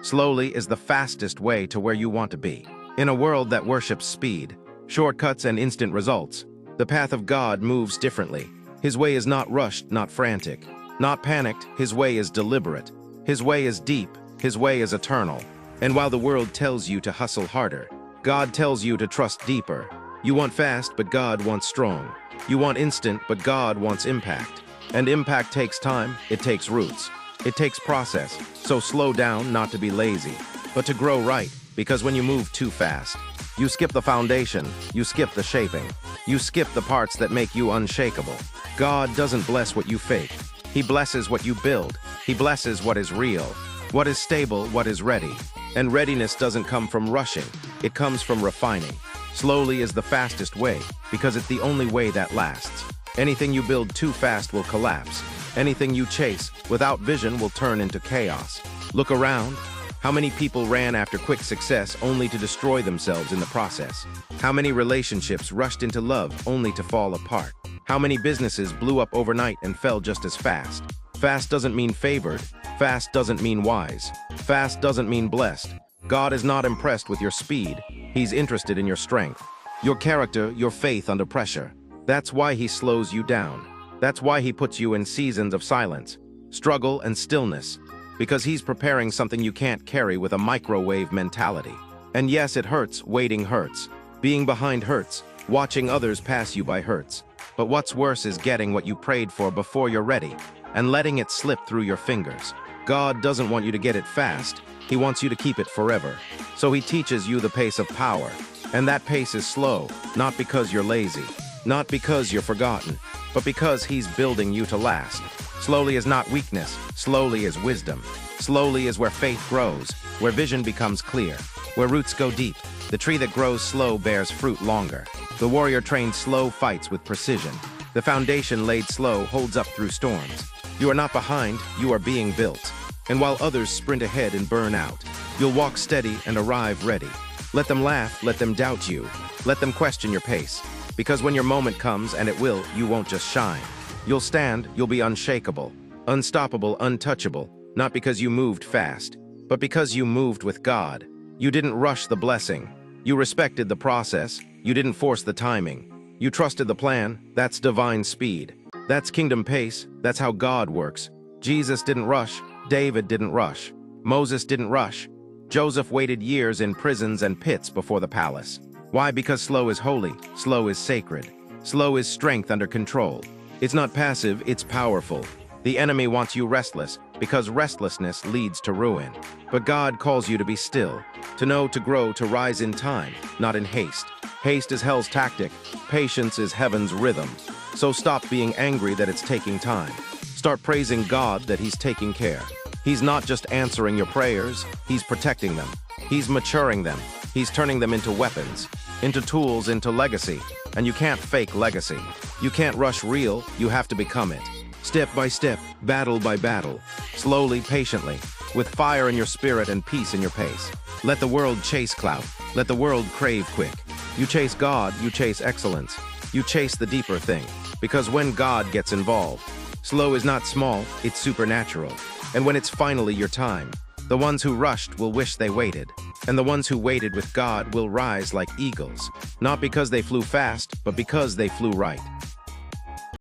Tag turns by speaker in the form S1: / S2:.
S1: Slowly is the fastest way to where you want to be. In a world that worships speed, shortcuts, and instant results, the path of God moves differently. His way is not rushed, not frantic, not panicked. His way is deliberate. His way is deep. His way is eternal. And while the world tells you to hustle harder, God tells you to trust deeper. You want fast, but God wants strong. You want instant, but God wants impact. And impact takes time, it takes roots. It takes process, so slow down, not to be lazy, but to grow right, because when you move too fast, you skip the foundation, you skip the shaping, you skip the parts that make you unshakable. God doesn't bless what you fake. He blesses what you build. He blesses what is real, what is stable, what is ready. And readiness doesn't come from rushing, it comes from refining. Slowly is the fastest way, because it's the only way that lasts. Anything you build too fast will collapse. Anything you chase without vision will turn into chaos. Look around. How many people ran after quick success only to destroy themselves in the process? How many relationships rushed into love only to fall apart? How many businesses blew up overnight and fell just as fast? Fast doesn't mean favored. Fast doesn't mean wise. Fast doesn't mean blessed. God is not impressed with your speed. He's interested in your strength, your character, your faith under pressure. That's why he slows you down. That's why he puts you in seasons of silence, struggle, and stillness, because he's preparing something you can't carry with a microwave mentality. And yes, it hurts. Waiting hurts. Being behind hurts. Watching others pass you by hurts. But what's worse is getting what you prayed for before you're ready and letting it slip through your fingers. God doesn't want you to get it fast. He wants you to keep it forever. So he teaches you the pace of power. And that pace is slow, not because you're lazy, not because you're forgotten, but because he's building you to last. Slowly is not weakness. Slowly is wisdom. Slowly is where faith grows, where vision becomes clear, where roots go deep. The tree that grows slow bears fruit longer. The warrior trained slow fights with precision. The foundation laid slow holds up through storms. You are not behind, you are being built. And while others sprint ahead and burn out, you'll walk steady and arrive ready. Let them laugh, let them doubt you. Let them question your pace. Because when your moment comes, and it will, you won't just shine. You'll stand, you'll be unshakable, unstoppable, untouchable, not because you moved fast, but because you moved with God. You didn't rush the blessing. You respected the process. You didn't force the timing. You trusted the plan. That's divine speed. That's kingdom pace. That's how God works. Jesus didn't rush. David didn't rush. Moses didn't rush. Joseph waited years in prisons and pits before the palace. Why? Because slow is holy, slow is sacred, slow is strength under control. It's not passive, it's powerful. The enemy wants you restless, because restlessness leads to ruin. But God calls you to be still, to know, to grow, to rise in time, not in haste. Haste is hell's tactic, patience is heaven's rhythm. So stop being angry that it's taking time. Start praising God that he's taking care. He's not just answering your prayers, he's protecting them. He's maturing them. He's turning them into weapons, into tools, into legacy. And you can't fake legacy. You can't rush real, you have to become it. Step by step, battle by battle, slowly, patiently, with fire in your spirit and peace in your pace. Let the world chase clout. Let the world crave quick. You chase God, you chase excellence. You chase the deeper thing. Because when God gets involved, slow is not small, it's supernatural. And when it's finally your time, the ones who rushed will wish they waited. And the ones who waited with God will rise like eagles, not because they flew fast, but because they flew right.